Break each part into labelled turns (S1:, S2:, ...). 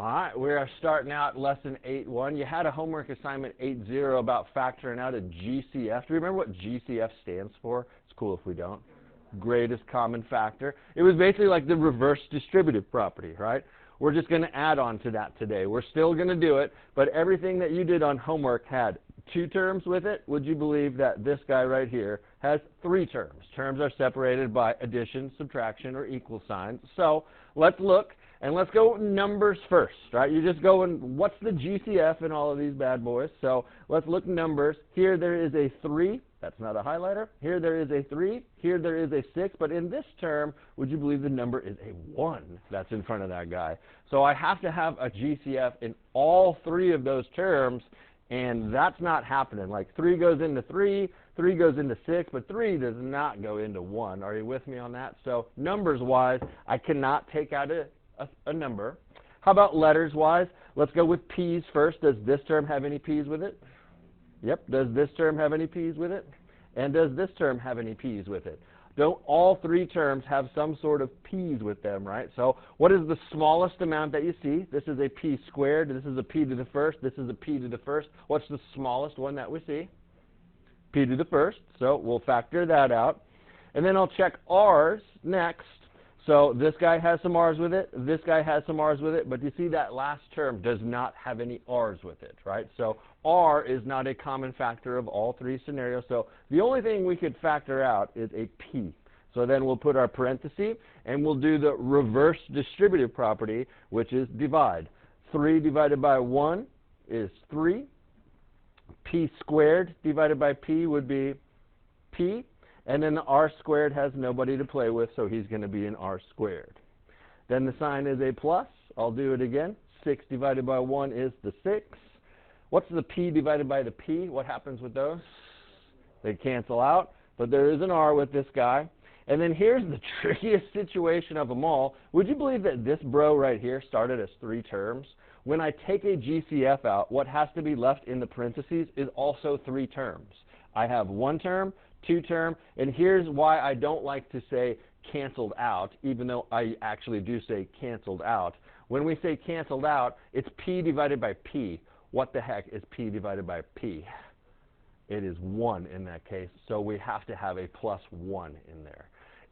S1: All right, we are starting out lesson 8.1. You had a homework assignment 8.0 about factoring out a GCF. Do you remember what GCF stands for? It's cool if we don't. Greatest common factor. It was basically like the reverse distributive property, right? We're just going to add on to that today. We're still going to do it, but everything that you did on homework had 2 terms with it. Would you believe that this guy right here has 3 terms? Terms are separated by addition, subtraction, or equal signs. So let's look. And let's go numbers first, right? You're just going, what's the GCF in all of these bad boys? So let's look numbers. Here there is a 3. That's not a highlighter. Here there is a 3. Here there is a 6. But in this term, would you believe the number is a 1 that's in front of that guy? So I have to have a GCF in all 3 of those terms, and that's not happening. Like 3 goes into 3, 3 goes into 6, but 3 does not go into 1. Are you with me on that? So numbers-wise, I cannot take out a number. How about letters-wise? Let's go with P's first. Does this term have any P's with it? Yep. Does this term have any P's with it? And does this term have any P's with it? Don't all 3 terms have some sort of P's with them, right? So what is the smallest amount that you see? This is a P squared. This is a P to the first. This is a P to the first. What's the smallest one that we see? P to the first. So we'll factor that out. And then I'll check R's next. So this guy has some R's with it, this guy has some R's with it, but you see that last term does not have any R's with it, right? So R is not a common factor of all 3 scenarios. So the only thing we could factor out is a P. So then we'll put our parenthesis, and we'll do the reverse distributive property, which is divide. 3 divided by 1 is 3. P squared divided by P would be P. And then the R squared has nobody to play with, so he's going to be an R squared. Then the sign is a plus. I'll do it again. 6 divided by 1 is the 6. What's the P divided by the P? What happens with those? They cancel out, but there is an R with this guy. And then here's the trickiest situation of them all. Would you believe that this bro right here started as 3 terms? When I take a GCF out, what has to be left in the parentheses is also 3 terms. I have 1 term, 2 term, and here's why I don't like to say canceled out, even though I actually do say canceled out. When we say canceled out, it's P divided by P. What the heck is P divided by P? It is 1 in that case, so we have to have a plus 1 in there.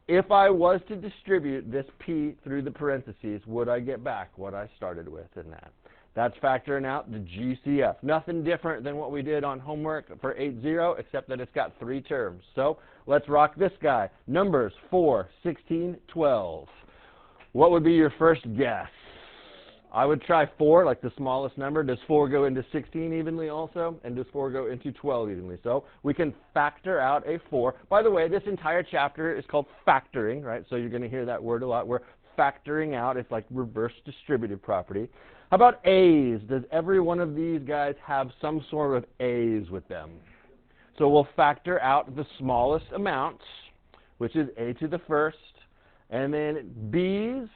S1: If I was to distribute this P through the parentheses, would I get back what I started with in that? That's factoring out the GCF. Nothing different than what we did on homework for 8.0, except that it's got 3 terms. So let's rock this guy. Numbers 4, 16, 12. What would be your first guess? I would try 4, like the smallest number. Does 4 go into 16 evenly also? And does 4 go into 12 evenly? So we can factor out a 4. By the way, this entire chapter is called factoring, right? So you're going to hear that word a lot. We're factoring out. It's like reverse distributive property. How about A's? Does every one of these guys have some sort of A's with them? So we'll factor out the smallest amount, which is A to the first. And then B's.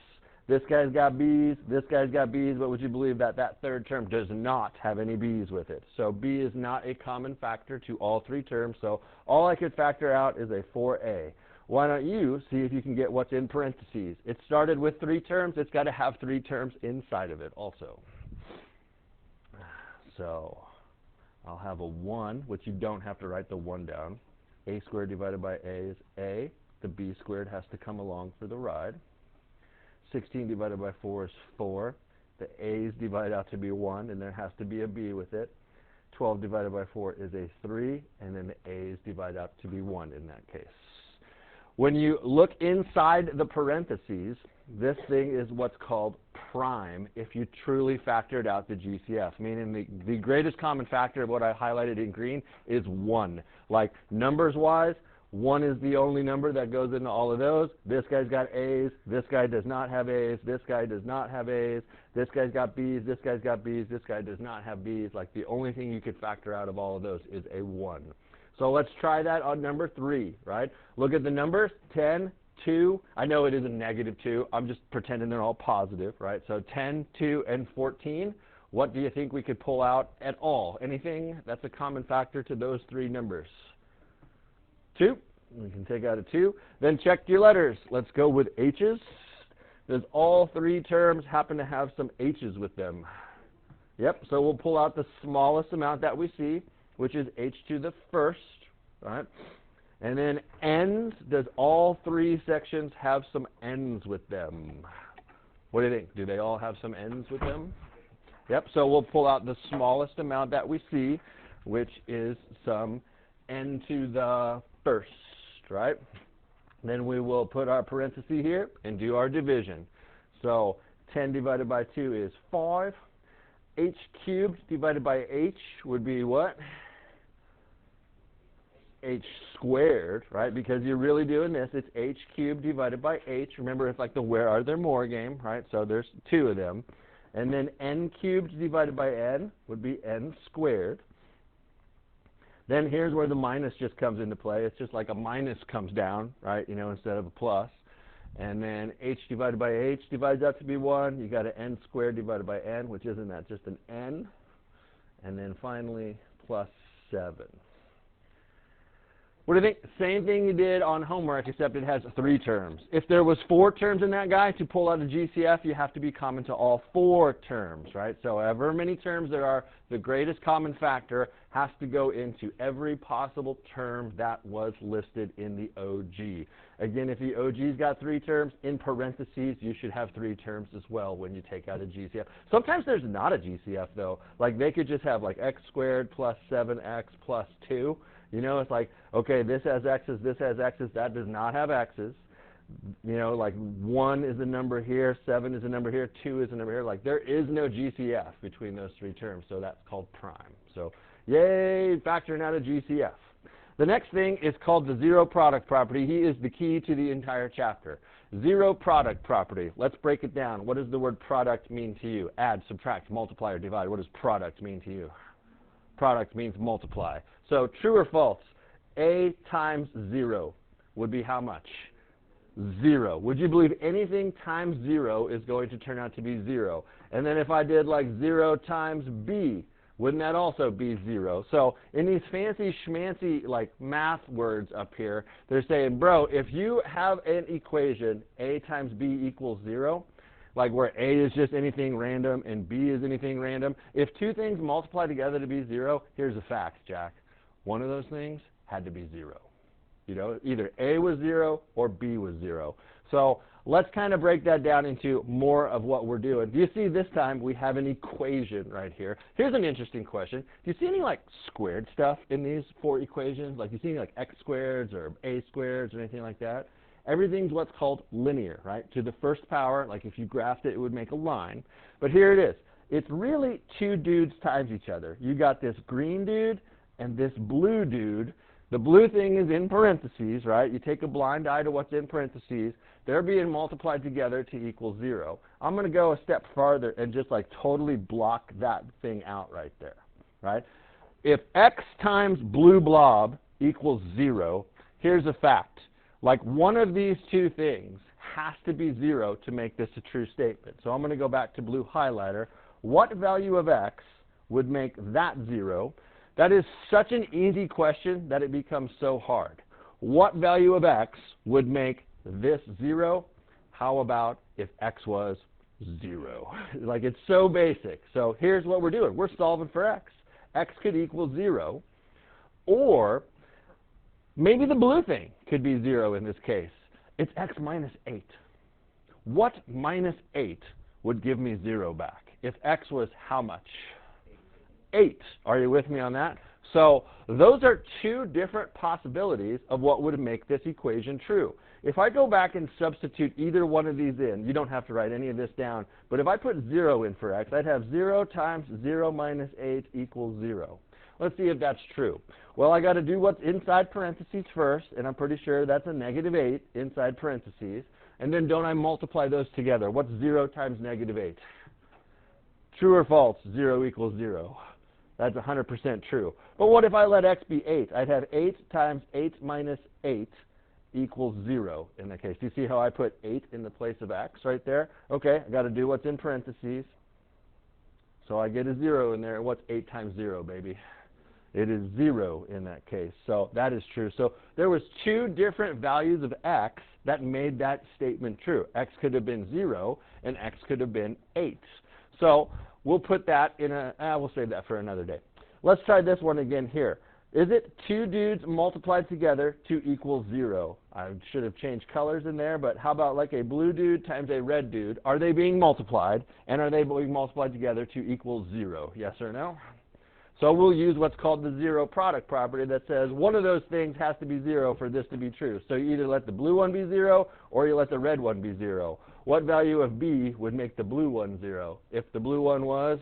S1: This guy's got B's, this guy's got B's, but would you believe that that 3rd term does not have any B's with it? So B is not a common factor to all 3 terms, so all I could factor out is a 4A. Why don't you see if you can get what's in parentheses? It started with 3 terms. It's got to have 3 terms inside of it also. So I'll have a 1, which you don't have to write the 1 down. A squared divided by A is A. The B squared has to come along for the ride. 16 divided by 4 is 4. The A's divide out to be 1, and there has to be a B with it. 12 divided by 4 is a 3, and then the A's divide out to be 1 in that case. When you look inside the parentheses, this thing is what's called prime if you truly factored out the GCF, meaning the greatest common factor of what I highlighted in green is 1. Like numbers-wise, 1 is the only number that goes into all of those. This guy's got A's. This guy does not have A's. This guy does not have A's. This guy's got B's. This guy's got B's. This guy does not have B's. Like the only thing you could factor out of all of those is a 1. So let's try that on number 3, right? Look at the numbers, 10, 2. I know it is a -2. I'm just pretending they're all positive, right? So 10, 2, and 14. What do you think we could pull out at all? Anything that's a common factor to those 3 numbers? 2. We can take out a 2. Then check your letters. Let's go with H's. Does all three terms happen to have some h's with them? Yep, so we'll pull out the smallest amount that we see, which is h to the first, right? And then n's, does all three sections have some n's with them? What do you think? Do they all have some n's with them? Yep, so we'll pull out the smallest amount that we see, which is some n to the first, right? Then we will put our parenthesis here and do our division. So 10 divided by 2 is 5. H cubed divided by h would be what? H squared, right? Because you're really doing this. It's h cubed divided by h. Remember, it's like the where are there more game, right? So there's two of them. And then n cubed divided by n would be n squared. Then here's where the minus just comes into play. It's just like a minus comes down, right, you know, instead of a plus. And then h divided by h divides out to be 1. You got an n squared divided by n, which isn't that just an n. And then finally, plus 7. What do you think? Same thing you did on homework, except it has 3 terms. If there was 4 terms in that guy, to pull out a GCF, you have to be common to all 4 terms, right? So however many terms there are, the greatest common factor has to go into every possible term that was listed in the OG. Again, if the OG's got 3 terms, in parentheses, you should have 3 terms as well when you take out a GCF. Sometimes there's not a GCF, though. Like, they could just have, like, x squared plus 7x plus 2. You know, it's like, okay, this has x's, this has x's, that does not have x's. You know, like 1 is a number here, 7 is a number here, 2 is a number here. Like, there is no GCF between those 3 terms, so that's called prime. So, yay, factoring out a GCF. The next thing is called the zero product property. He is the key to the entire chapter. Zero product property. Let's break it down. What does the word product mean to you? Add, subtract, multiply, or divide. What does product mean to you? Product means multiply. So true or false? A times 0 would be how much? 0. Would you believe anything times 0 is going to turn out to be 0? And then if I did like 0 times b, wouldn't that also be 0? So in these fancy schmancy like math words up here, they're saying, bro, if you have an equation, a times b equals 0, like where a is just anything random and b is anything random, if 2 things multiply together to be 0, here's a fact, Jack. One of those things had to be 0. You know, either a was 0 or b was 0. So let's kind of break that down into more of what we're doing. Do you see this time we have an equation right here? Here's an interesting question. Do you see any like squared stuff in these 4 equations? Like, do you see any like x squareds or a squareds or anything like that? Everything's what's called linear, right? To the first power, like if you graphed it, it would make a line. But here it is. It's really 2 dudes times each other. You got this green dude and this blue dude. The blue thing is in parentheses, right? You take a blind eye to what's in parentheses. They're being multiplied together to equal 0. I'm going to go a step farther and just like totally block that thing out right there, right? If x times blue blob equals 0, here's a fact. Like one of these 2 things has to be 0 to make this a true statement. So I'm going to go back to blue highlighter. What value of x would make that 0? That is such an easy question that it becomes so hard. What value of x would make this 0? How about if x was 0? Like, it's so basic. So here's what we're doing. We're solving for x. X could equal 0, or maybe the blue thing could be 0 in this case. It's x minus 8. What minus 8 would give me 0 back? If x was how much? 8. Are you with me on that? So those are 2 different possibilities of what would make this equation true. If I go back and substitute either one of these in, you don't have to write any of this down, but if I put 0 in for x, I'd have 0 times 0 minus 8 equals 0. Let's see if that's true. Well, I got to do what's inside parentheses first, and I'm pretty sure that's a negative 8 inside parentheses. And then don't I multiply those together? What's 0 times negative 8? True or false? 0 equals 0. That's 100% true. But what if I let x be 8? I'd have 8 times 8 minus 8 equals 0 in that case. Do you see how I put 8 in the place of x right there? Okay, I got to do what's in parentheses. So I get a 0 in there. What's 8 times 0, baby? It is 0 in that case. So that is true. So there was two different values of x that made that statement true. X could have been 0 and x could have been 8. So we'll put that in we'll save that for another day. Let's try this one again here. Is it two dudes multiplied together to equal 0? I should have changed colors in there, but how about like a blue dude times a red dude? Are they being multiplied, and are they being multiplied together to equal 0? Yes or no? So we'll use what's called the zero product property that says one of those things has to be 0 for this to be true. So you either let the blue one be 0 or you let the red one be 0. What value of b would make the blue one 0? If the blue one was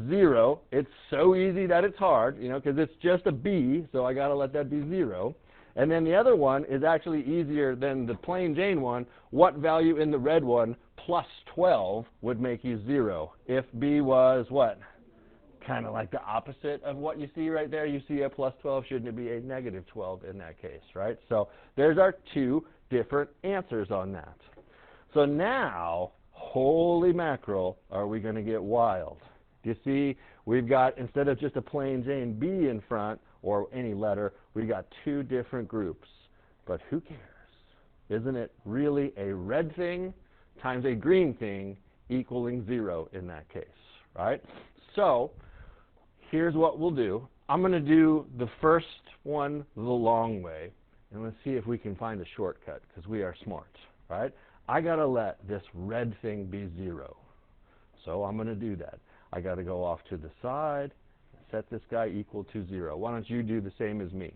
S1: 0, it's so easy that it's hard, because it's just a b, so I got to let that be 0. And then the other one is actually easier than the plain Jane one. What value in the red one plus 12 would make you 0? If b was what? Kind of like the opposite of what you see right there. You see a plus 12, shouldn't it be a negative 12 in that case, right? So there's our two different answers on that. So now, holy mackerel, are we going to get wild? Do you see, we've got, instead of just a plain Jane B in front, or any letter, we got two different groups. But who cares? Isn't it really a red thing times a green thing equaling 0 in that case, right? So here's what we'll do. I'm going to do the first one the long way, and let's see if we can find a shortcut, because we are smart, right? I got to let this red thing be 0. So I'm going to do that. I got to go off to the side, set this guy equal to 0. Why don't you do the same as me?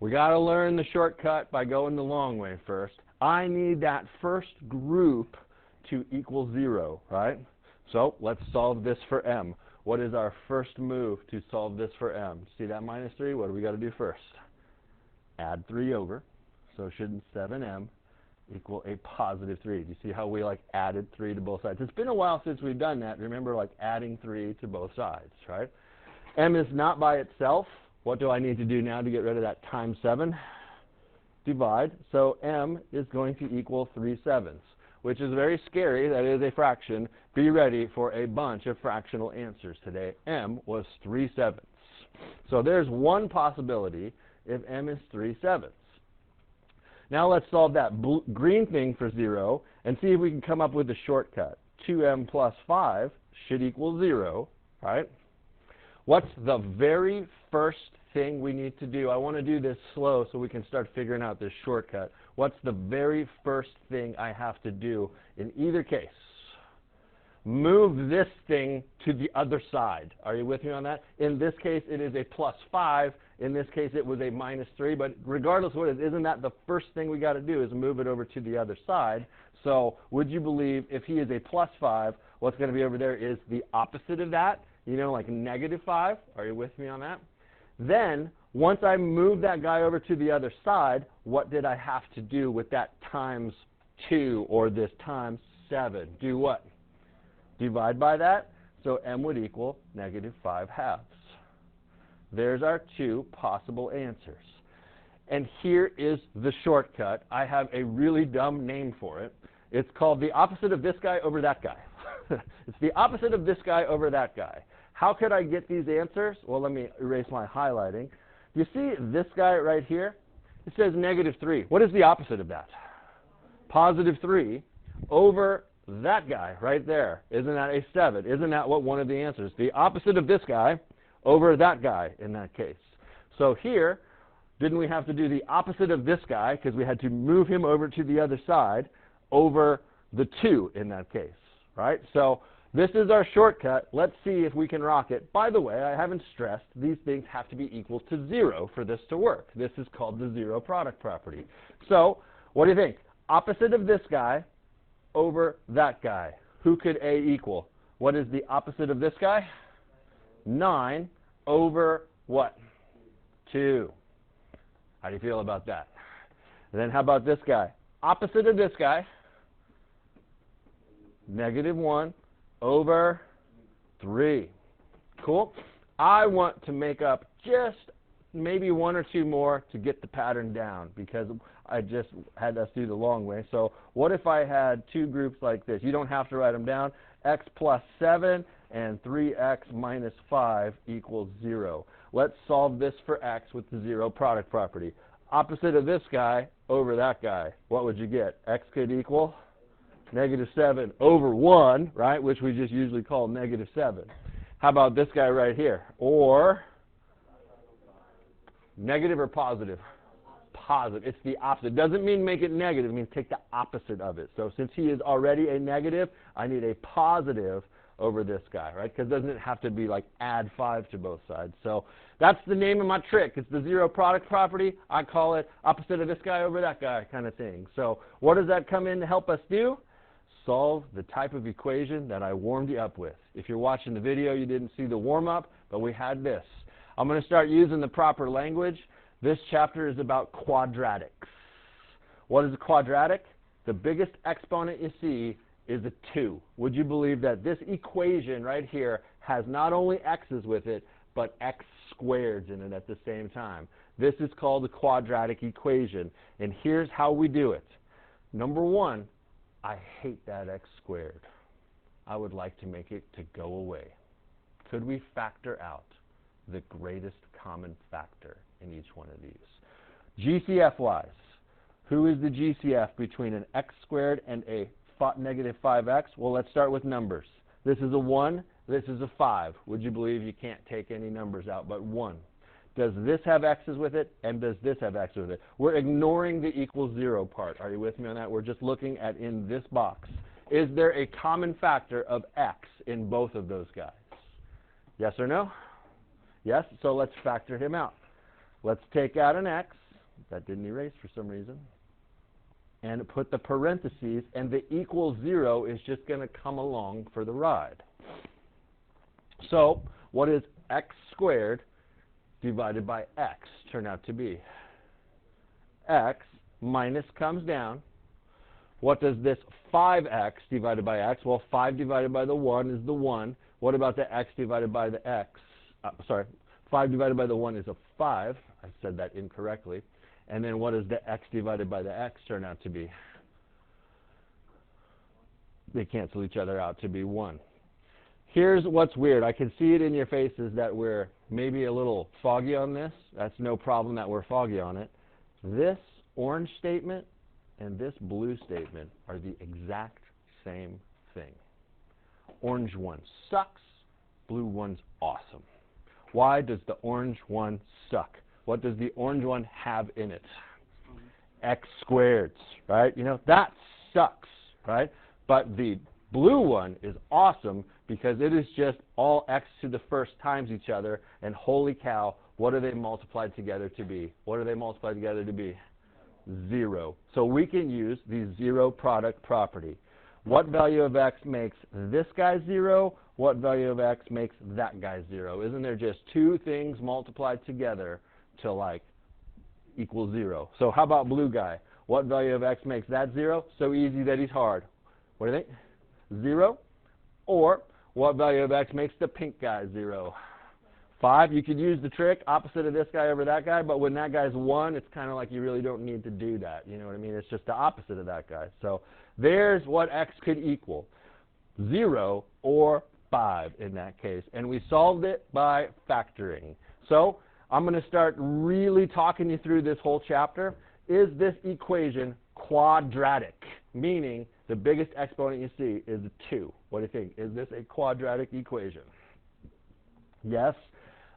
S1: We got to learn the shortcut by going the long way first. I need that first group to equal 0, right? So let's solve this for m. What is our first move to solve this for m? See that minus 3? What do we got to do first? Add 3 over. So shouldn't 7m equal a positive 3? Do you see how we added 3 to both sides? It's been a while since we've done that. Remember adding 3 to both sides, right? M is not by itself. What do I need to do now to get rid of that times 7? Divide. So m is going to equal 3/7, which is very scary. That is a fraction. Be ready for a bunch of fractional answers today. M was 3/7. So there's one possibility if m is 3/7. Now let's solve that green thing for 0 and see if we can come up with a shortcut. 2m plus 5 should equal 0, right? What's the very first thing we need to do? I want to do this slow so we can start figuring out this shortcut. What's the very first thing I have to do in either case? Move this thing to the other side. Are you with me on that? In this case, it is a plus 5. In this case, it was a minus 3. But regardless of what it is, isn't that the first thing we got to do is move it over to the other side? So would you believe if he is a plus 5, what's going to be over there is the opposite of that? Like negative 5. Are you with me on that? Then, once I move that guy over to the other side, what did I have to do with that times 2 or this times 7? Do what? Divide by that. So m would equal negative 5/2. There's our two possible answers. And here is the shortcut. I have a really dumb name for it. It's called the opposite of this guy over that guy. It's the opposite of this guy over that guy. How could I get these answers? Well, let me erase my highlighting. You see this guy right here? It says negative 3. What is the opposite of that? Positive 3 over that guy right there. Isn't that a 7? Isn't that what one of the answers? The opposite of this guy over that guy in that case. So here, didn't we have to do the opposite of this guy because we had to move him over to the other side over the 2 in that case, right? So this is our shortcut. Let's see if we can rock it. By the way, I haven't stressed, these things have to be equal to 0 for this to work. This is called the zero product property. So what do you think? Opposite of this guy over that guy. Who could A equal? What is the opposite of this guy? 9 over what? 2. How do you feel about that? And then how about this guy? Opposite of this guy, negative 1 over 3. Cool? I want to make up just maybe 1 or 2 more to get the pattern down because I just had us do the long way. So what if I had 2 groups like this? You don't have to write them down. X plus 7 and 3x minus 5 equals 0. Let's solve this for x with the zero product property. Opposite of this guy over that guy, what would you get? X could equal negative 7 over 1, right, which we just usually call negative 7. How about this guy right here? Or negative or positive? Positive. It's the opposite. It doesn't mean make it negative. It means take the opposite of it. So since he is already a negative, I need a positive over this guy, right? Because doesn't it have to be like add 5 to both sides? So that's the name of my trick. It's the zero product property. I call it opposite of this guy over that guy kind of thing. So what does that come in to help us do? Solve the type of equation that I warmed you up with. If you're watching the video, you didn't see the warm-up, but we had this. I'm going to start using the proper language. This chapter is about quadratics. What is a quadratic? The biggest exponent you see is a 2. Would you believe that this equation right here has not only x's with it, but x squareds in it at the same time? This is called a quadratic equation, and here's how we do it. Number one, I hate that x squared. I would like to make it to go away. Could we factor out the greatest common factor in each one of these? GCF-wise, who is the GCF between an x squared and a negative 5x? Well, let's start with numbers. This is a 1, this is a 5. Would you believe you can't take any numbers out but 1? Does this have x's with it, and does this have x's with it? We're ignoring the equals 0 part. Are you with me on that? We're just looking at in this box. Is there a common factor of x in both of those guys? Yes or no? Yes? So let's factor him out. Let's take out an x. That didn't erase for some reason. And put the parentheses, and the equal 0 is just going to come along for the ride. So what is x squared divided by x turn out to be? X minus comes down. What does this 5x divided by x? Well, 5 divided by the 1 is the 1. What about the x divided by the x? 5 divided by the 1 is a 5. I said that incorrectly. And then what does the x divided by the x turn out to be? They cancel each other out to be 1. Here's what's weird. I can see it in your faces that we're maybe a little foggy on this. That's no problem that we're foggy on it. This orange statement and this blue statement are the exact same thing. Orange one sucks. Blue one's awesome. Why does the orange one suck? What does the orange one have in it? X squareds, right? You know, that sucks, right? But the blue one is awesome because it is just all x to the first times each other, and holy cow, what are they multiplied together to be? What are they multiplied together to be? 0. So we can use the zero product property. What value of x makes this guy 0? What value of x makes that guy 0? Isn't there just two things multiplied together to like equal 0? So how about blue guy? What value of x makes that 0? So easy that he's hard. What do you think? 0. Or what value of x makes the pink guy 0? 5. You could use the trick opposite of this guy over that guy, but when that guy's 1, it's kind of like you really don't need to do that. You know what I mean? It's just the opposite of that guy. So there's what x could equal. 0 or 5 in that case. And we solved it by factoring. So I'm going to start really talking you through this whole chapter. Is this equation quadratic? Meaning the biggest exponent you see is a 2. What do you think? Is this a quadratic equation? Yes.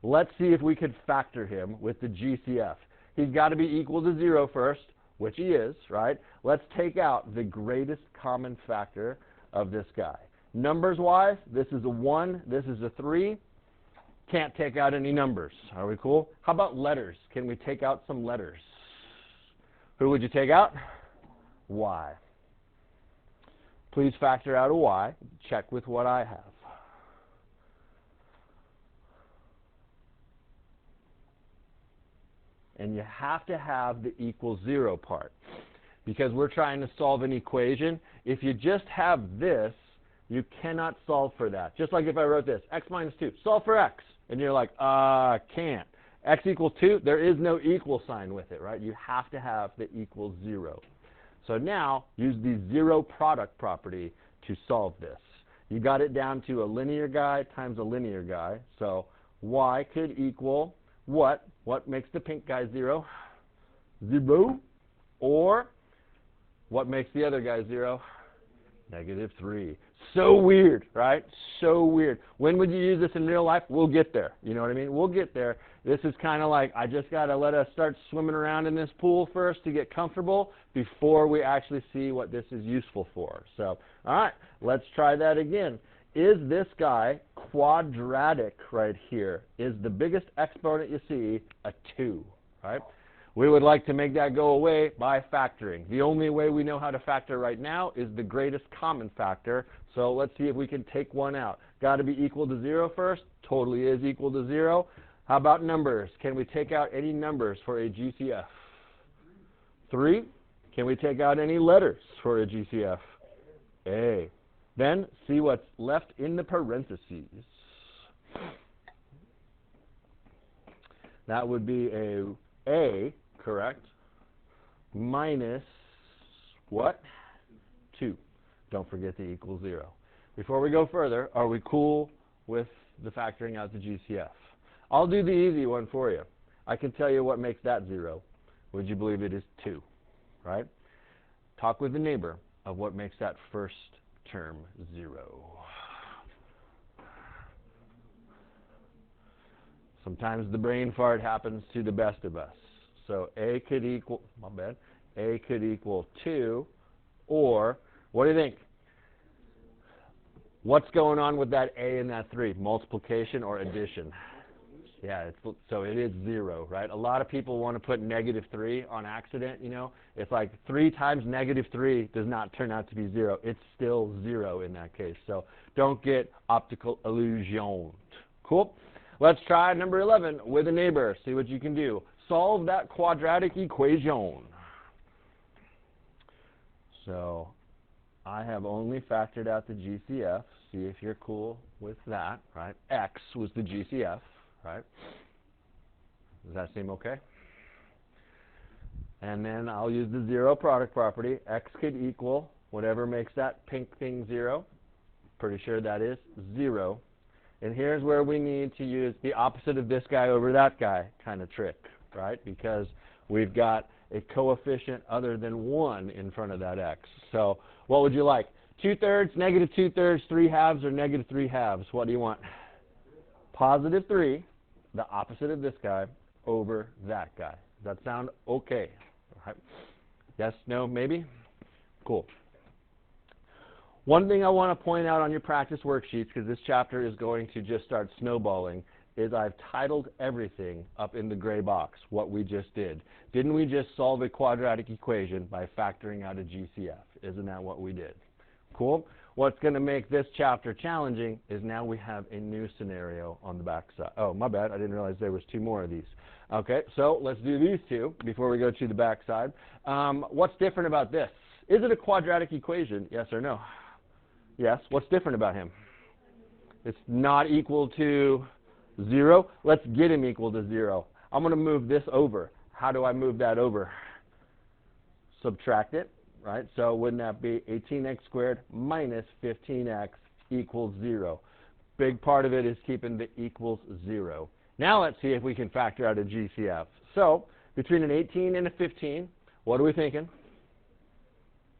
S1: Let's see if we could factor him with the GCF. He's got to be equal to 0 first, which he is, right? Let's take out the greatest common factor of this guy. Numbers-wise, this is a 1, this is a 3. Can't take out any numbers. Are we cool? How about letters? Can we take out some letters? Who would you take out? Y. Please factor out a y. Check with what I have. And you have to have the equal 0 part because we're trying to solve an equation. If you just have this, you cannot solve for that. Just like if I wrote this, x minus 2, solve for x. And you're like, can't. X equals 2, there is no equal sign with it, right? You have to have the equal 0. So now, use the zero product property to solve this. You got it down to a linear guy times a linear guy. So y could equal what? What makes the pink guy 0? 0. Or what makes the other guy 0? -3. So weird, right? So weird. When would you use this in real life? We'll get there. You know what I mean? We'll get there. This is kind of like, I just got to let us start swimming around in this pool first to get comfortable before we actually see what this is useful for. So, all right, let's try that again. Is this guy quadratic right here? Is the biggest exponent you see a 2, right? We would like to make that go away by factoring. The only way we know how to factor right now is the greatest common factor. So let's see if we can take one out. Got to be equal to 0 first. Totally is equal to 0. How about numbers? Can we take out any numbers for a GCF? 3. Can we take out any letters for a GCF? A. Then see what's left in the parentheses. That would be a, correct, minus what? 2. Don't forget to equal 0. Before we go further, are we cool with the factoring out the GCF? I'll do the easy one for you. I can tell you what makes that 0. Would you believe it is 2, right? Talk with the neighbor of what makes that first term 0. Sometimes the brain fart happens to the best of us. So a could equal, my bad, a could equal 2, or what do you think? What's going on with that a and that 3? Multiplication or addition? Yeah, so it is 0, right? A lot of people want to put -3 on accident, you know. It's like 3 times -3 does not turn out to be 0. It's still 0 in that case. So don't get optical illusioned. Cool? Let's try number 11 with a neighbor. See what you can do. Solve that quadratic equation. So I have only factored out the GCF. See if you're cool with that, right? X was the GCF, right? Does that seem okay? And then I'll use the 0 product property. X could equal whatever makes that pink thing 0. Pretty sure that is 0. And here's where we need to use the opposite of this guy over that guy kind of trick, right? Because we've got a coefficient other than 1 in front of that x. So what would you like? 2/3, -2/3, 3/2, or -3/2? What do you want? +3, the opposite of this guy, over that guy. Does that sound okay? Right. Yes, no, maybe? Cool. One thing I want to point out on your practice worksheets, because this chapter is going to just start snowballing, is I've titled everything up in the gray box, what we just did. Didn't we just solve a quadratic equation by factoring out a GCF? Isn't that what we did? Cool. What's going to make this chapter challenging is now we have a new scenario on the back side. Oh, my bad. I didn't realize there was 2 more of these. Okay, so let's do these 2 before we go to the back side. What's different about this? Is it a quadratic equation? Yes or no? Yes. What's different about him? It's not equal to 0. Let's get him equal to 0. I'm going to move this over. How do I move that over? Subtract it, right? So wouldn't that be 18x squared minus 15x equals 0? Big part of it is keeping the equals 0. Now let's see if we can factor out a GCF. So between an 18 and a 15, what are we thinking?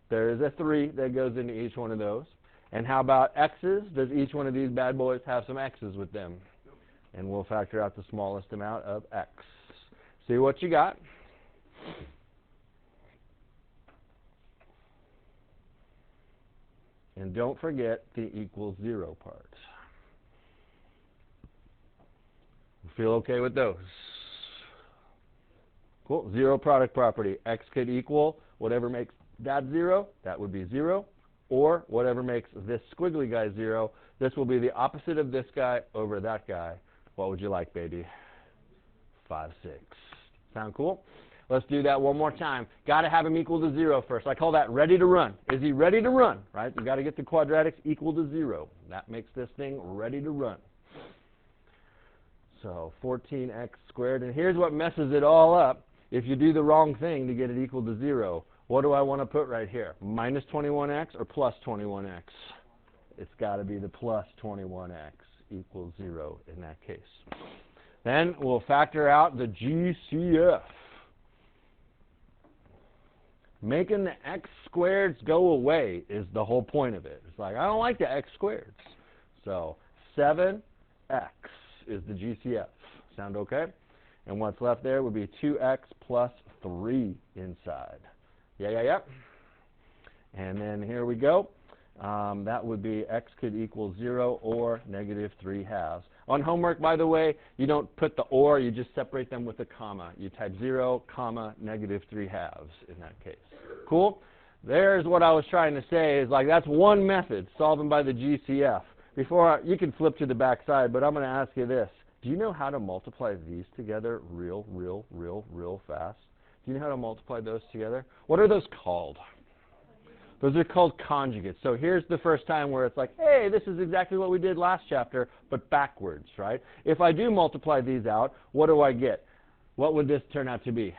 S1: There is a 3 that goes into each one of those. And how about x's? Does each one of these bad boys have some x's with them? And we'll factor out the smallest amount of x. See what you got. And don't forget the equals 0 part. Feel okay with those? Cool. 0 product property. X could equal whatever makes that 0. That would be 0. Or whatever makes this squiggly guy 0. This will be the opposite of this guy over that guy. What would you like, baby? 5, 6. Sound cool? Let's do that one more time. Got to have him equal to 0 first. I call that ready to run. Is he ready to run? Right? You got to get the quadratics equal to 0. That makes this thing ready to run. So 14x squared. And here's what messes it all up. If you do the wrong thing to get it equal to 0, what do I want to put right here? Minus 21x or plus 21x? It's got to be the plus 21x equals 0 in that case. Then we'll factor out the GCF. Making the x squareds go away is the whole point of it. It's like, I don't like the x squareds. So 7x is the GCF. Sound okay? And what's left there would be 2x plus 3 inside. Yeah. And then here we go. That would be x could equal 0 or negative 3 halves. On homework, by the way, you don't put the or, you just separate them with a comma. You type 0, comma, negative 3 halves in that case. Cool? There's what I was trying to say is like that's one method, solving by the GCF. You can flip to the back side, but I'm going to ask you this. Do you know how to multiply these together real fast? Do you know how to multiply those together? What are those called? Those are called conjugates. So here's the first time where it's like, hey, this is exactly what we did last chapter, but backwards, right? If I do multiply these out, what do I get? What would this turn out to be?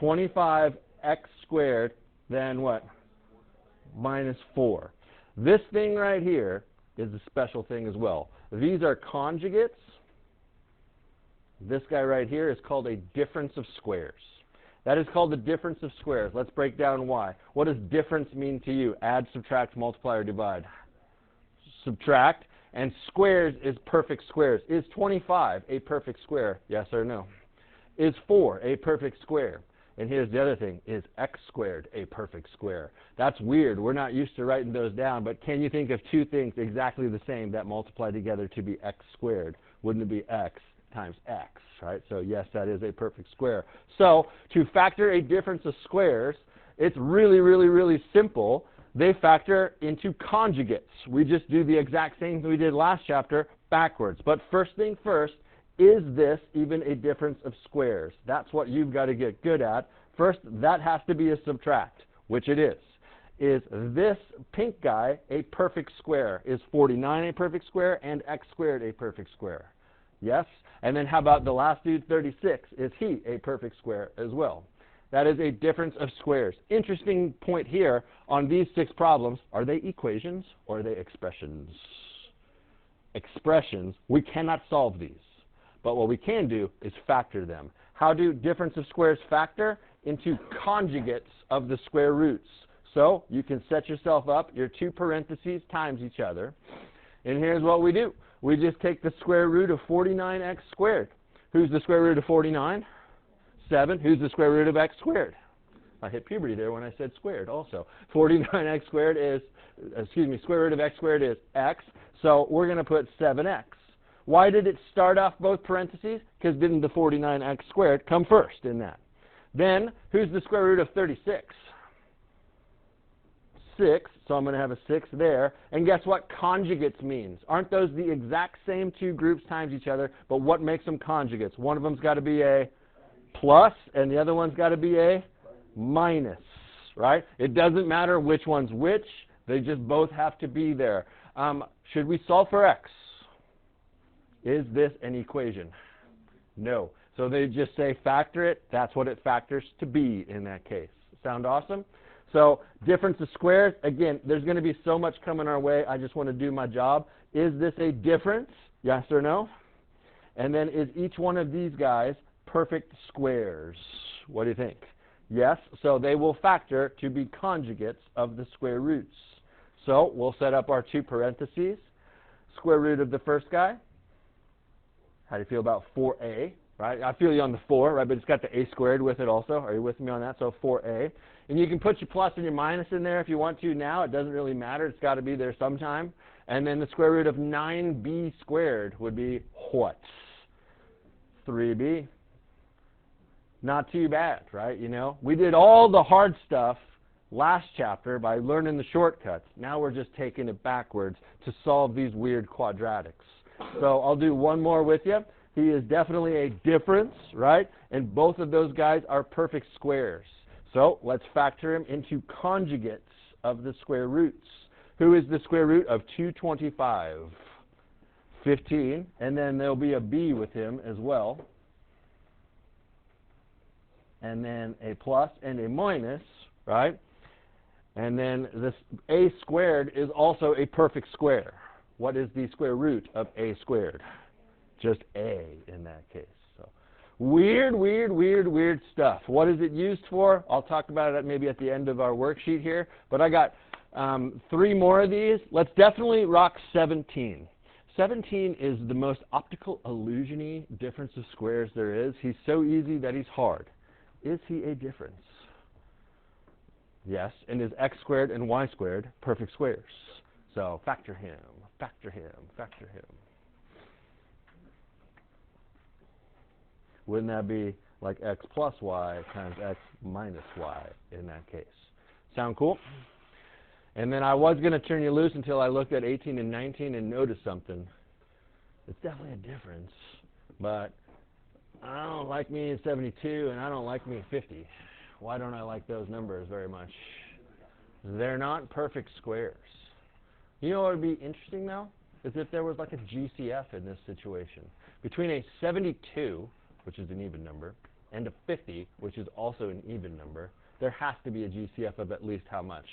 S1: 25x squared, then what? Minus 4. This thing right here is a special thing as well. These are conjugates. This guy right here is called a difference of squares. That is called the difference of squares. Let's break down why. What does difference mean to you? Add, subtract, multiply, or divide? Subtract. And squares is perfect squares. Is 25 a perfect square? Yes or no? Is 4 a perfect square? And here's the other thing. Is x squared a perfect square? That's weird. We're not used to writing those down, but can you think of two things exactly the same that multiply together to be x squared? Wouldn't it be x times x, right? So yes, that is a perfect square. So to factor a difference of squares, it's really simple. They factor into conjugates. We just do the exact same thing we did last chapter backwards. But first thing first, is this even a difference of squares? That's what you've got to get good at. First, that has to be a subtract, which it is. Is this pink guy a perfect square? Is 49 a perfect square and x squared a perfect square? Yes? And then how about the last dude, 36? Is he a perfect square as well? That is a difference of squares. Interesting point here on these 6 problems. Are they equations or are they expressions? Expressions. We cannot solve these. But what we can do is factor them. How do difference of squares factor? Into conjugates of the square roots. So you can set yourself up, your 2 parentheses times each other. And here's what we do. We just take the square root of 49x squared. Who's the square root of 49? 7. Who's the square root of x squared? I hit puberty there when I said squared also. 49x squared is, square root of x squared is x. So we're going to put 7x. Why did it start off both parentheses? Because didn't the 49x squared come first in that? Then, who's the square root of 36? 6, so I'm going to have a 6 there. And guess what conjugates means? Aren't those the exact same 2 groups times each other, but what makes them conjugates? One of them's got to be a plus, and the other one's got to be a minus, right? It doesn't matter which one's which. They just both have to be there. Should we solve for x? Is this an equation? No. So they just say factor it. That's what it factors to be in that case. Sound awesome? So difference of squares, again, there's going to be so much coming our way. I just want to do my job. Is this a difference? Yes or no? And then is each one of these guys perfect squares? What do you think? Yes. So they will factor to be conjugates of the square roots. So we'll set up our 2 parentheses. Square root of the first guy. How do you feel about 4a? Right? I feel you on the 4, right? But it's got the a squared with it also. Are you with me on that? So 4a. And you can put your plus and your minus in there if you want to now. It doesn't really matter. It's got to be there sometime. And then the square root of 9b squared would be what? 3b. Not too bad, right? You know, we did all the hard stuff last chapter by learning the shortcuts. Now we're just taking it backwards to solve these weird quadratics. So I'll do one more with you. He is definitely a difference, right? And both of those guys are perfect squares. So let's factor him into conjugates of the square roots. Who is the square root of 225? 15. And then there'll be a b with him as well. And then a plus and a minus, right? And then this a squared is also a perfect square. What is the square root of a squared? Just a in that case. So weird, weird, weird, weird stuff. What is it used for? I'll talk about it maybe at the end of our worksheet here. But I got 3 more of these. Let's definitely rock 17. 17 is the most optical illusion-y difference of squares there is. He's so easy that he's hard. Is he a difference? Yes. And is x squared and y squared perfect squares? So factor him, factor him, factor him. Wouldn't that be like x plus y times x minus y in that case? Sound cool? And then I was going to turn you loose until I looked at 18 and 19 and noticed something. It's definitely a difference, but I don't like me in 72 and I don't like me in 50. Why don't I like those numbers very much? They're not perfect squares. You know what would be interesting though? Is if there was like a GCF in this situation. Between a 72, which is an even number, and a 50, which is also an even number, there has to be a GCF of at least how much?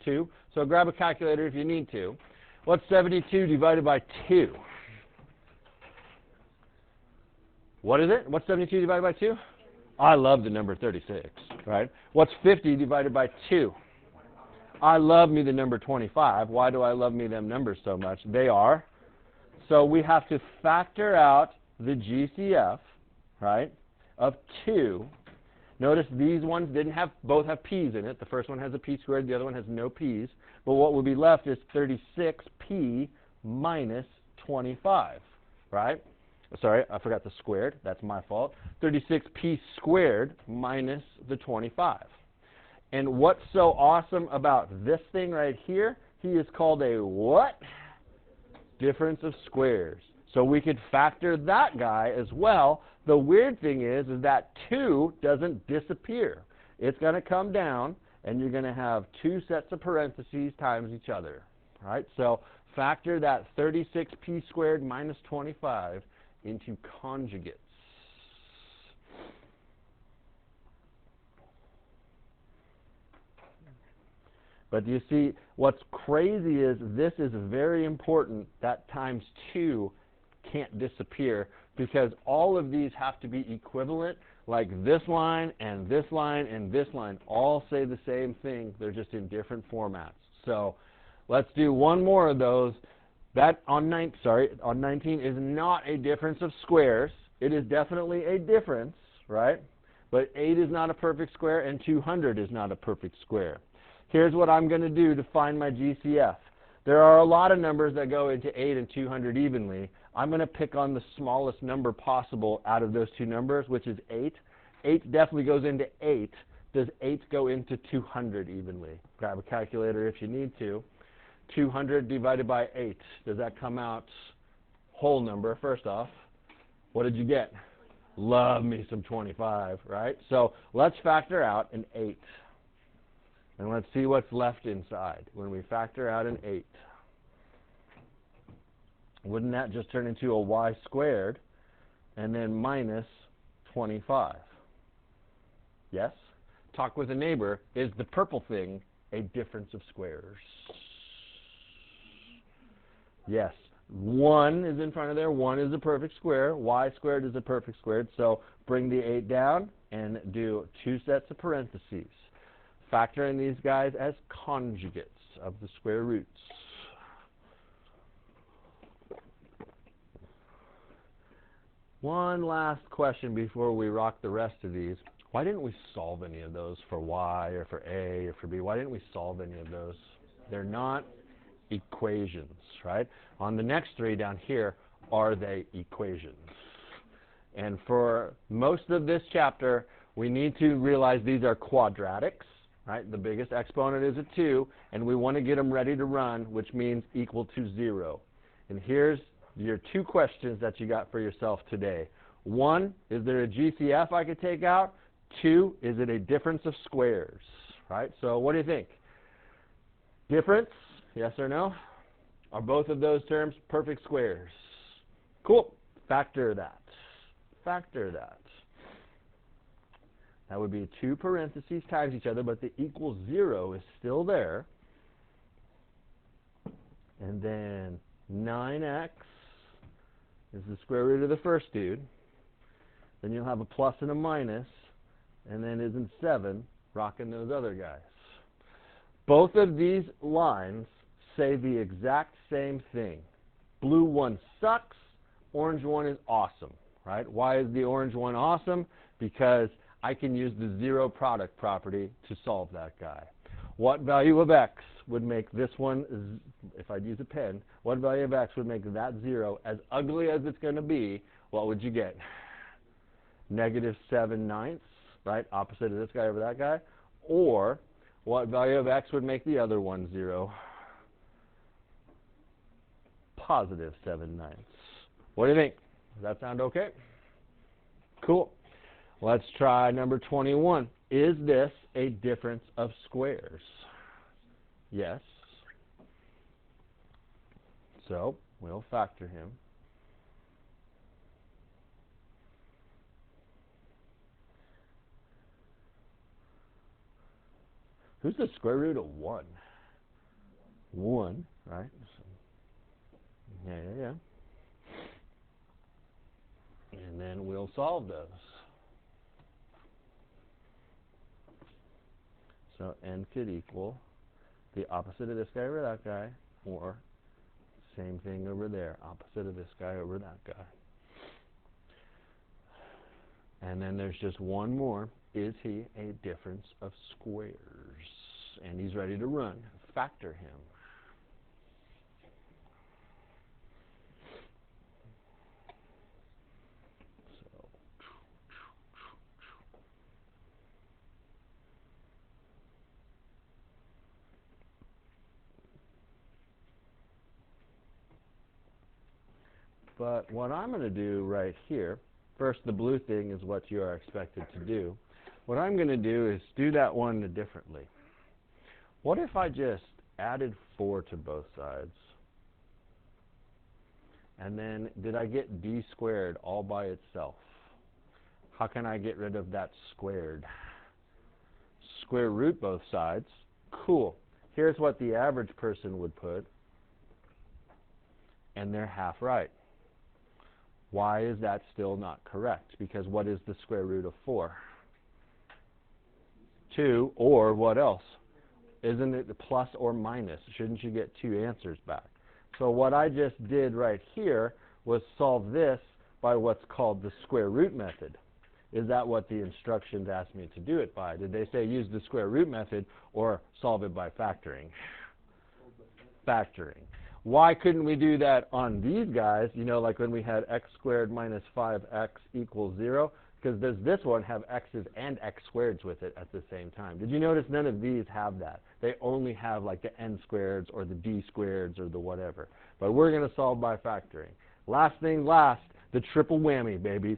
S1: 2. So grab a calculator if you need to. What's 72 divided by 2? What is it? What's 72 divided by 2? I love the number 36, right? What's 50 divided by 2? I love me the number 25. Why do I love me them numbers so much? They are. So we have to factor out the GCF, right, of 2. Notice these ones both have p's in it. The first one has a p squared, the other one has no p's. But what will be left is 36p minus 25, right? Sorry, I forgot the squared. That's my fault. 36p squared minus the 25. And what's so awesome about this thing right here? He is called a what? Difference of squares. So we could factor that guy as well. The weird thing is that 2 doesn't disappear. It's going to come down, and you're going to have 2 sets of parentheses times each other. Right? So factor that 36p squared minus 25 into conjugates. But you see, what's crazy is this is very important. That times 2 can't disappear because all of these have to be equivalent. Like this line and this line and this line all say the same thing. They're just in different formats. So let's do one more of those. That on 19 is not a difference of squares. It is definitely a difference, right? But 8 is not a perfect square and 200 is not a perfect square. Here's what I'm going to do to find my GCF. There are a lot of numbers that go into 8 and 200 evenly. I'm going to pick on the smallest number possible out of those two numbers, which is 8. 8 definitely goes into 8. Does 8 go into 200 evenly? Grab a calculator if you need to. 200 divided by 8. Does that come out whole number, first off? What did you get? Love me some 25, right? So let's factor out an 8. And let's see what's left inside when we factor out an 8. Wouldn't that just turn into a y squared and then minus 25? Yes? Talk with a neighbor. Is the purple thing a difference of squares? Yes. 1 is in front of there. 1 is a perfect square. Y squared is a perfect squared. So bring the 8 down and do 2 sets of parentheses. Factor in these guys as conjugates of the square roots. One last question before we rock the rest of these. Why didn't we solve any of those for y or for a or for b? Why didn't we solve any of those? They're not equations, right? On the next 3 down here, are they equations? And for most of this chapter, we need to realize these are quadratics. Right? The biggest exponent is a 2, and we want to get them ready to run, which means equal to 0. And here's your 2 questions that you got for yourself today. 1, is there a GCF I could take out? 2, is it a difference of squares? Right? So what do you think? Difference? Yes or no? Are both of those terms perfect squares? Cool. Factor that. Factor that. That would be two parentheses times each other, but the equal 0 is still there. And then 9x is the square root of the first dude. Then you'll have a plus and a minus, and then isn't 7 rocking those other guys. Both of these lines say the exact same thing. Blue one sucks, orange one is awesome, right? Why is the orange one awesome? Because I can use the zero product property to solve that guy. What value of x would make this one, if I'd use a pen, what value of x would make that 0 as ugly as it's going to be? What would you get? -7/9, right? Opposite of this guy over that guy. Or what value of x would make the other one 0? +7/9. What do you think? Does that sound okay? Cool. Let's try number 21. Is this a difference of squares? Yes. So we'll factor him. Who's the square root of 1? 1, right? Yeah. And then we'll solve those. So n could equal the opposite of this guy over that guy, or same thing over there, opposite of this guy over that guy. And then there's just one more. Is he a difference of squares? And he's ready to run. Factor him. But what I'm going to do right here, first the blue thing is what you are expected to do. What I'm going to do is do that one differently. What if I just added 4 to both sides? And then did I get d squared all by itself? How can I get rid of that squared? Square root both sides. Cool. Here's what the average person would put. And they're half right. Why is that still not correct? Because what is the square root of 4? 2, or what else? Isn't it plus or minus? Shouldn't you get 2 answers back? So what I just did right here was solve this by what's called the square root method. Is that what the instructions asked me to do it by? Did they say use the square root method or solve it by factoring? Factoring. Why couldn't we do that on these guys, you know, like when we had x squared minus 5x equals 0? Because does this one have x's and x squareds with it at the same time? Did you notice none of these have that? They only have like the n squareds or the d squareds or the whatever. But we're going to solve by factoring. Last thing last, the triple whammy, baby.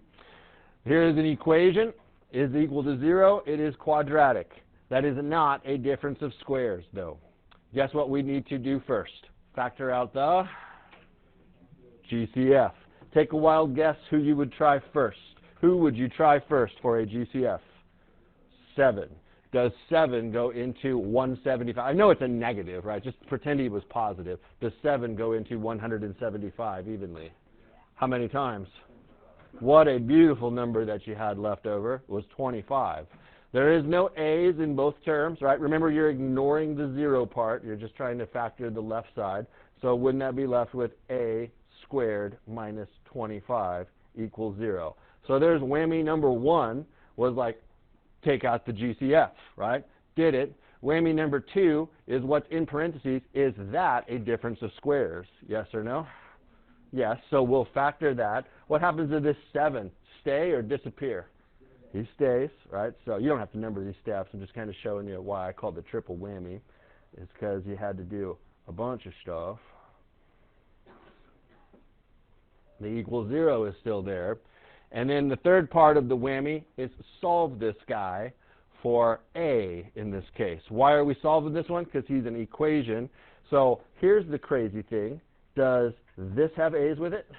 S1: Here's an equation. Is equal to 0. It is quadratic. That is not a difference of squares, though. Guess what we need to do first? Factor out the GCF. Take a wild guess who you would try first. Who would you try first for a GCF? 7. Does 7 go into 175? I know it's a negative, right? Just pretend he was positive. Does 7 go into 175 evenly? How many times? What a beautiful number that you had left over was 25. There is no a's in both terms, right? Remember, you're ignoring the 0 part. You're just trying to factor the left side. So wouldn't that be left with a squared minus 25 equals 0? So there's whammy number 1 was like, take out the GCF, right? Did it. Whammy number 2 is what's in parentheses. Is that a difference of squares? Yes or no? Yes. So we'll factor that. What happens to this 7? Stay or disappear? He stays, right? So you don't have to number these steps. I'm just kind of showing you why I call it the triple whammy. It's because you had to do a bunch of stuff. The equal 0 is still there. And then the third part of the whammy is solve this guy for a in this case. Why are we solving this one? Because he's an equation. So here's the crazy thing. Does this have a's with it?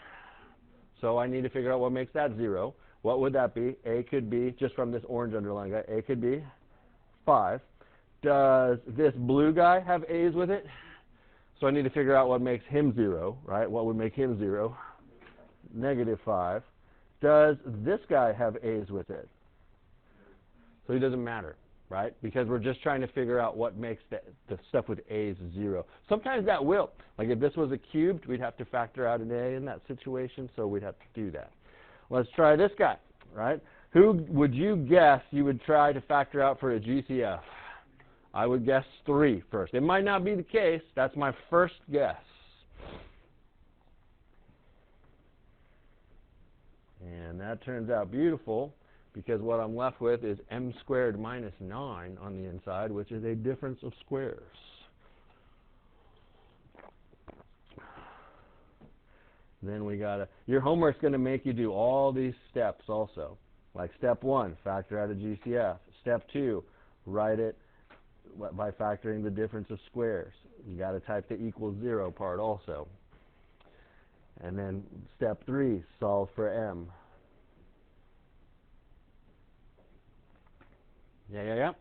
S1: So I need to figure out what makes that 0. What would that be? A could be, just from this orange underlying guy, A could be 5. Does this blue guy have A's with it? So I need to figure out what makes him 0, right? What would make him 0? -5. Does this guy have A's with it? So he doesn't matter, right? Because we're just trying to figure out what makes the stuff with A's 0. Sometimes that will. Like if this was a cubed, we'd have to factor out an A in that situation, so we'd have to do that. Let's try this guy, right? Who would you guess you would try to factor out for a GCF? I would guess 3 first. It might not be the case. That's my first guess. And that turns out beautiful, because what I'm left with is m squared minus 9 on the inside, which is a difference of squares. Then we got to, your homework's going to make you do all these steps also. Like step 1, factor out a GCF. Step 2, write it by factoring the difference of squares. You got to type the equals 0 part also. And then step 3, solve for m. Yeah.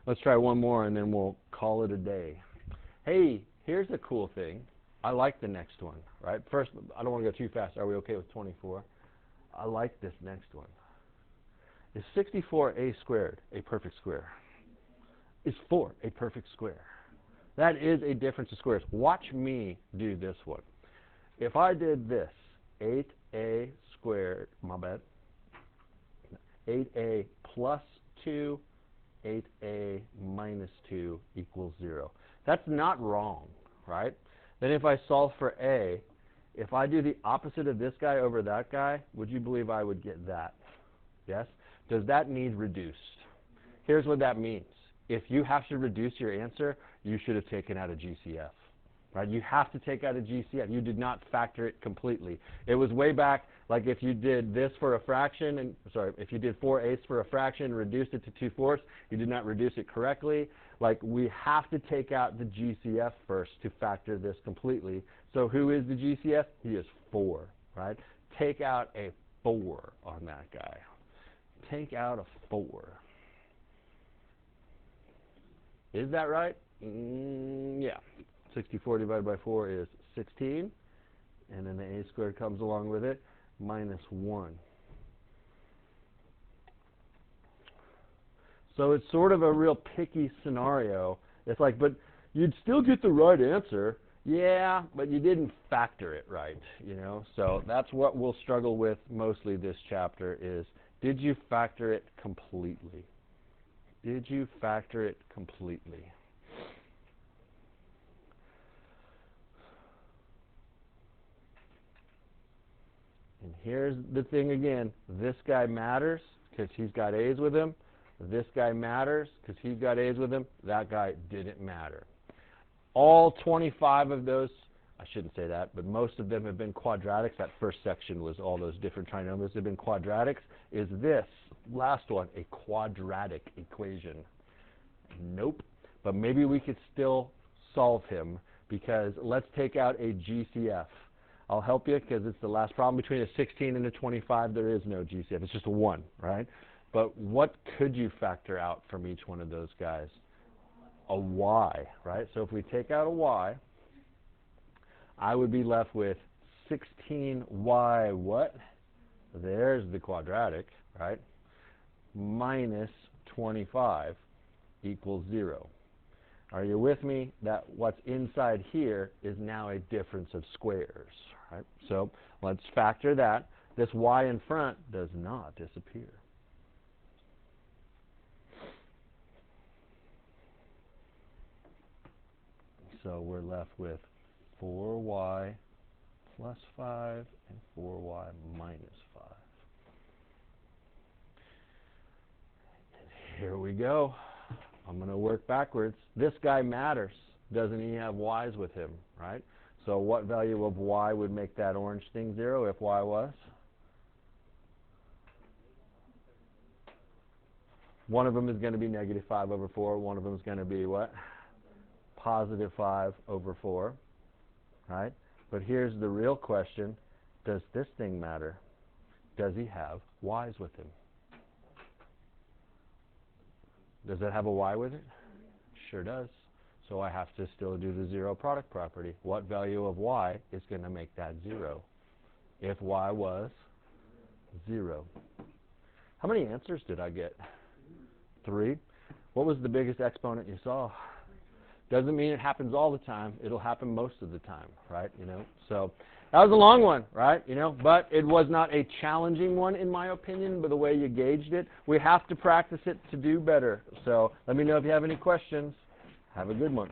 S1: Let's try one more and then we'll call it a day. Hey, here's a cool thing. I like the next one, right? First, I don't want to go too fast. Are we okay with 24? I like this next one. Is 64a squared a perfect square? Is 4 a perfect square? That is a difference of squares. Watch me do this one. If I did this, 8a squared, my bad, 8a plus 2, 8a minus 2 equals 0. That's not wrong, right? Then if I solve for a, if I do the opposite of this guy over that guy, would you believe I would get that? Yes? Does that need reduced? Here's what that means. If you have to reduce your answer, you should have taken out a GCF. Right? You have to take out a GCF. You did not factor it completely. It was way back, like if you did this for a fraction, and sorry, if you did 4/8 for a fraction, reduced it to 2/4, you did not reduce it correctly. Like we have to take out the GCF first to factor this completely. So who is the GCF? He is 4, right? Take out a 4 on that guy. Take out a 4. Is that right? Yeah. 64 divided by 4 is 16, and then the a squared comes along with it, minus 1. So it's sort of a real picky scenario. It's like, but you'd still get the right answer. Yeah, but you didn't factor it right, you know? So that's what we'll struggle with mostly this chapter is, did you factor it completely? Did you factor it completely? And here's the thing again. This guy matters because he's got A's with him. This guy matters because he's got A's with him. That guy didn't matter. All 25 of those, I shouldn't say that, but most of them have been quadratics. That first section was all those different trinomials have been quadratics. Is this last one a quadratic equation? Nope. But maybe we could still solve him because let's take out a GCF. I'll help you because it's the last problem. Between a 16 and a 25, there is no GCF. It's just a 1, right? But what could you factor out from each one of those guys? A y, right? So if we take out a y, I would be left with 16y what? There's the quadratic, right? Minus 25 equals 0. Are you with me that what's inside here is now a difference of squares, right? So let's factor that. This y in front does not disappear. So we're left with 4y plus 5 and 4y minus 5. And here we go. I'm going to work backwards. This guy matters. Doesn't he have y's with him, right? So what value of y would make that orange thing 0 if y was? One of them is going to be negative 5 over 4. One of them is going to be what? Positive 5 over 4, right? But here's the real question. Does this thing matter? does he have y's with him? Does it have a y with it? Sure does. So I have to still do the zero product property. What value of y is going to make that 0? If y was 0. How many answers did I get? 3. What was the biggest exponent you saw? Doesn't mean it happens all the time. It'll happen most of the time, right? So that was a long one, right? But it was not a challenging one in my opinion, by the way you gauged it. We have to practice it to do better. So let me know if you have any questions. Have a good one.